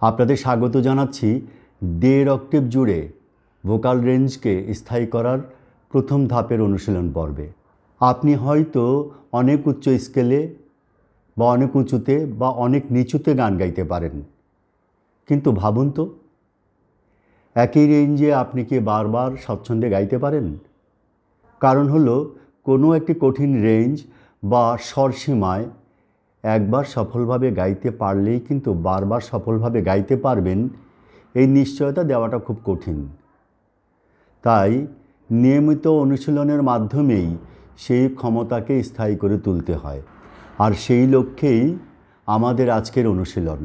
আপনাদের স্বাগত জানাচ্ছি দেড় অক্টেভ জুড়ে ভোকাল রেঞ্জকে স্থায়ী করার প্রথম ধাপের অনুশীলন পর্বে। আপনি হয়তো অনেক উচ্চ স্কেলে বা অনেক উঁচুতে বা অনেক নিচুতে গান গাইতে পারেন, কিন্তু ভাবুন তো, একই রেঞ্জে আপনি কি বারবার স্বচ্ছন্দে গাইতে পারেন? কারণ হলো, কোনো একটি কঠিন রেঞ্জ বা স্বরসীমায় একবার সফলভাবে গাইতে পারলেই কিন্তু বারবার সফলভাবে গাইতে পারবেন, এই নিশ্চয়তা দেওয়াটা খুব কঠিন। তাই নিয়মিত অনুশীলনের মাধ্যমেই সেই ক্ষমতাকে স্থায়ী করে তুলতে হয়, আর সেই লক্ষ্যেই আমাদের আজকের অনুশীলন।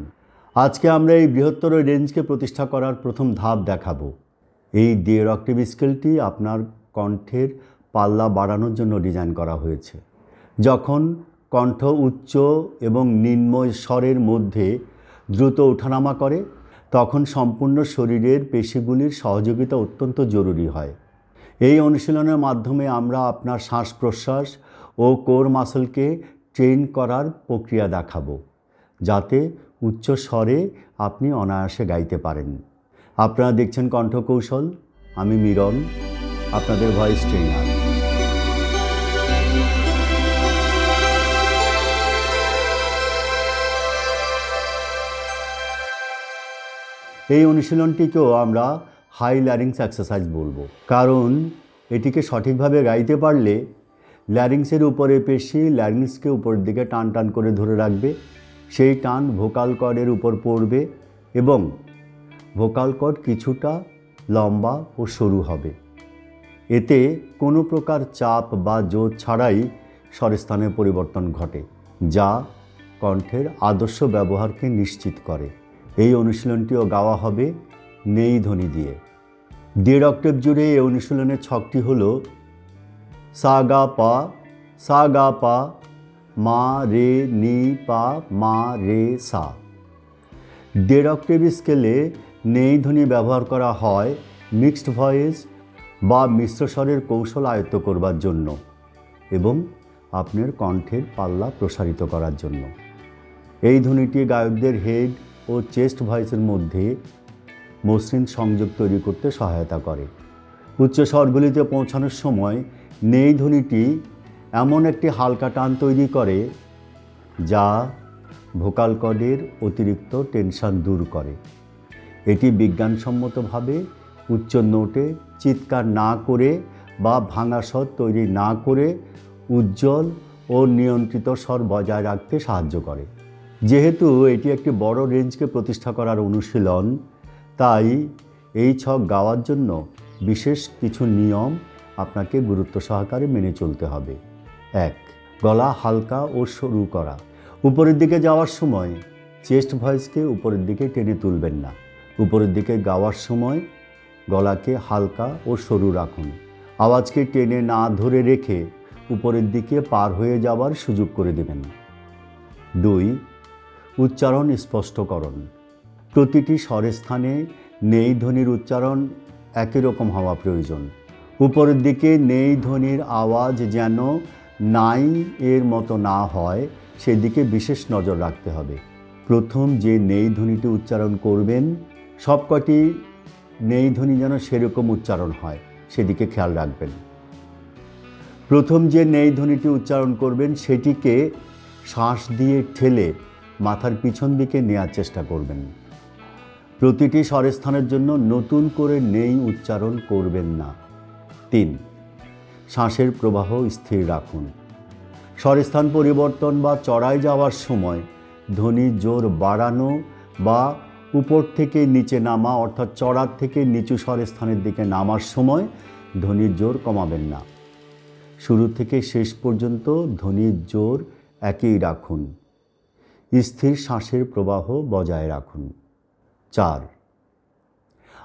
আজকে আমরা এই বৃহত্তর রেঞ্জকে প্রতিষ্ঠা করার প্রথম ধাপ দেখাবো। এই দেড় অক্টেভ স্কেলটি আপনার কণ্ঠের পাল্লা বাড়ানোর জন্য ডিজাইন করা হয়েছে। যখন কণ্ঠ উচ্চ এবং নিম্ন স্বরের মধ্যে দ্রুত ওঠানামা করে, তখন সম্পূর্ণ শরীরের পেশিগুলির সহযোগিতা অত্যন্ত জরুরি হয়। এই অনুশীলনের মাধ্যমে আমরা আপনার শ্বাস প্রশ্বাস ও কোর মাসলকে ট্রেন করার প্রক্রিয়া দেখাবো, যাতে উচ্চ স্বরে আপনি অনায়াসে গাইতে পারেন। আপনারা দেখছেন কণ্ঠকৌশল। আমি মিরন, আপনাদের ভয়েস ট্রেনার। এই অনুশীলনটিকেও আমরা হাই ল্যারিংস এক্সারসাইজ বলবো, কারণ এটিকে সঠিকভাবে গাইতে পারলে ল্যারিংসের উপরে পেশি ল্যারিংসকে উপরের দিকে টান টান করে ধরে রাখবে। সেই টান ভোকাল কর্ডের উপর পড়বে এবং ভোকাল কর্ড কিছুটা লম্বা ও সরু হবে। এতে কোনো প্রকার চাপ বা জোর ছাড়াই স্বরস্থানের পরিবর্তন ঘটে, যা কণ্ঠের আদর্শ ব্যবহারকে নিশ্চিত করে। এই অনুশীলনটিও গাওয়া হবে নেই ধ্বনি দিয়ে। দেড় অক্টেভ জুড়ে এই অনুশীলনের ছকটি হলো সা গা পা মা রে নি পা মা রে সা। দেড় অক্টেভ স্কেলে নেই ধ্বনি ব্যবহার করা হয় মিক্সড ভয়েস বা মিশ্র স্বরের কৌশল আয়ত্ত করবার জন্য এবং আপনার কণ্ঠের পাল্লা প্রসারিত করার জন্য। এই ধ্বনিটি গায়কদের হেড ও চেস্ট ভয়েসের মধ্যে মসৃণ সংযোগ তৈরি করতে সহায়তা করে। উচ্চ স্বরগুলিতে পৌঁছানোর সময় নেই ধ্বনিটি এমন একটি হালকা টান তৈরি করে যা ভোকাল কর্ডের অতিরিক্ত টেনশন দূর করে। এটি বিজ্ঞানসম্মতভাবে উচ্চ নোটে চিৎকার না করে বা ভাঙা স্বর তৈরি না করে উজ্জ্বল ও নিয়ন্ত্রিত স্বর বজায় রাখতে সাহায্য করে। যেহেতু এটি একটি বড় রেঞ্জকে প্রতিষ্ঠা করার অনুশীলন, তাই এই ছক গাওয়ার জন্য বিশেষ কিছু নিয়ম আপনাকে গুরুত্ব সহকারে মেনে চলতে হবে। 1. গলা হালকা ও সরু করা। উপরের দিকে যাওয়ার সময় চেস্ট ভয়েসকে উপরের দিকে টেনে তুলবেন না। উপরের দিকে গাওয়ার সময় গলাকে হালকা ও সরু রাখুন। আওয়াজকে টেনে না ধরে রেখে উপরের দিকে পার হয়ে যাওয়ার সুযোগ করে দেবেন। 2. উচ্চারণ স্পষ্টকরণ। প্রতিটি স্বরস্থানে নেই ধ্বনির উচ্চারণ একই রকম হওয়া প্রয়োজন। উপরের দিকে নেই ধ্বনির আওয়াজ যেন নাই এর মতো না হয়, সেদিকে বিশেষ নজর রাখতে হবে। প্রথম যে নেই ধ্বনিটি উচ্চারণ করবেন, সবকটি নেই ধ্বনি যেন সেরকম উচ্চারণ হয়, সেদিকে খেয়াল রাখবেন। প্রথম যে নেই ধ্বনিটি উচ্চারণ করবেন সেটিকে শ্বাস দিয়ে ঠেলে মাথার পিছন দিকে নেওয়ার চেষ্টা করবেন। প্রতিটি স্বরস্থানের জন্য নতুন করে নেই উচ্চারণ করবেন না। 3. শ্বাসের প্রবাহ স্থির রাখুন। স্বরস্থান পরিবর্তন বা চড়াই যাওয়ার সময় ধ্বনির জোর বাড়ানো বা উপর থেকে নিচে নামা, অর্থাৎ চড়ার থেকে নিচু স্বরস্থানের দিকে নামার সময় ধ্বনির জোর কমাবেন না। শুরু থেকে শেষ পর্যন্ত ধ্বনির জোর একই রাখুন। স্থির শ্বাসের প্রবাহ বজায় রাখুন। 4.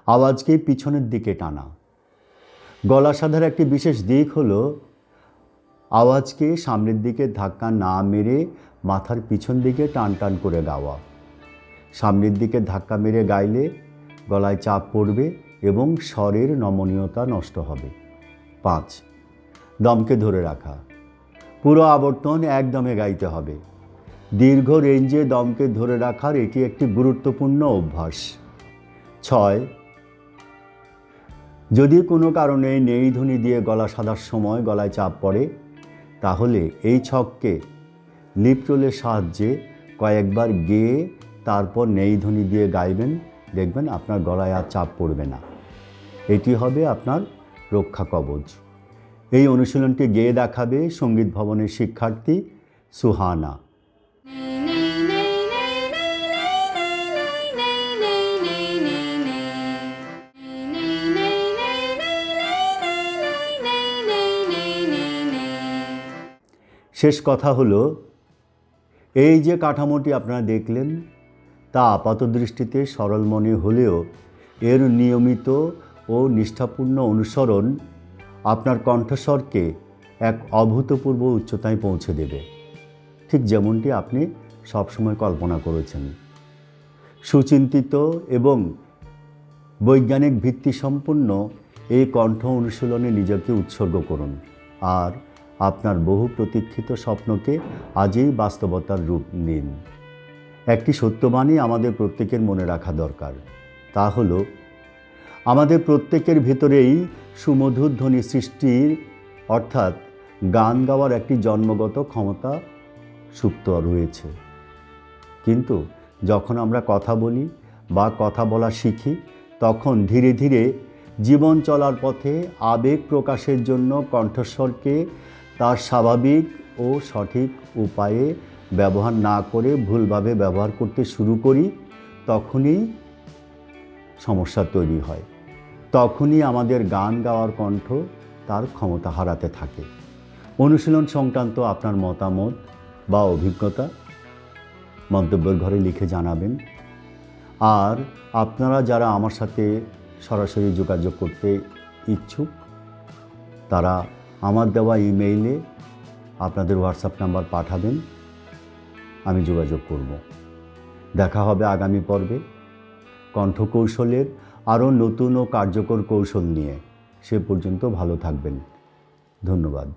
আওয়াজকে পিছনের দিকে টানা। গলা সাধার একটি বিশেষ দিক হলো আওয়াজকে সামনের দিকে ধাক্কা না মেরে মাথার পিছন দিকে টান টান করে গাওয়া। সামনের দিকে ধাক্কা মেরে গাইলে গলায় চাপ পড়বে এবং স্বরের নমনীয়তা নষ্ট হবে। 5. দমকে ধরে রাখা। পুরো আবর্তন একদমে গাইতে হবে। দীর্ঘ রেঞ্জে দমকে ধরে রাখার এটি একটি গুরুত্বপূর্ণ অভ্যাস। 6, যদি কোনো কারণে নেই ধ্বনি দিয়ে গলা সাধার সময় গলায় চাপ পড়ে, তাহলে এই ছককে লিপ রোলের সাহায্যে কয়েকবার গেয়ে তারপর নেই ধ্বনি দিয়ে গাইবেন, দেখবেন আপনার গলায় আর চাপ পড়বে না। এটি হবে আপনার রক্ষা কবচ। এই অনুশীলনটি গেয়ে দেখাবে সঙ্গীত ভবনের শিক্ষার্থী সুহানা। শেষ কথা হলো, এই যে কাঠামোটি আপনারা দেখলেন তা আপাতদৃষ্টিতে সরল মনে হলেও এর নিয়মিত ও নিষ্ঠাপূর্ণ অনুসরণ আপনার কণ্ঠস্বরকে এক অভূতপূর্ব উচ্চতায় পৌঁছে দেবে, ঠিক যেমনটি আপনি সবসময় কল্পনা করেছেন। সুচিন্তিত এবং বৈজ্ঞানিক ভিত্তিসম্পন্ন এই কণ্ঠ অনুশীলনে নিজেকে উৎসর্গ করুন আর আপনার বহু প্রতীক্ষিত স্বপ্নকে আজই বাস্তবতার রূপ নিন। একটি সত্যবাণী আমাদের প্রত্যেকের মনে রাখা দরকার, তা হলো আমাদের প্রত্যেকের ভেতরেই সুমধুর ধ্বনি সৃষ্টির অর্থাৎ গান গাওয়ার একটি জন্মগত ক্ষমতা সুপ্ত রয়েছে। কিন্তু যখন আমরা কথা বলি বা কথা বলা শিখি, তখন ধীরে ধীরে জীবন চলার পথে আবেগ প্রকাশের জন্য কণ্ঠস্বরকে তার স্বাভাবিক ও সঠিক উপায়ে ব্যবহার না করে ভুলভাবে ব্যবহার করতে শুরু করি। তখনই সমস্যা তৈরি হয়, তখনই আমাদের গান গাওয়ার কণ্ঠ তার ক্ষমতা হারাতে থাকে। অনুশীলন সংক্রান্ত আপনার মতামত বা অভিজ্ঞতা মন্তব্যের ঘরে লিখে জানাবেন। আর আপনারা যারা আমার সাথে সরাসরি যোগাযোগ করতে ইচ্ছুক, তারা আমার দেওয়া ইমেইলে আপনাদের হোয়াটসঅ্যাপ নাম্বার পাঠাবেন, আমি যোগাযোগ করব। দেখা হবে আগামী পর্বে কণ্ঠকৌশলের আরও নতুন ও কার্যকর কৌশল নিয়ে। সে পর্যন্ত ভালো থাকবেন। ধন্যবাদ।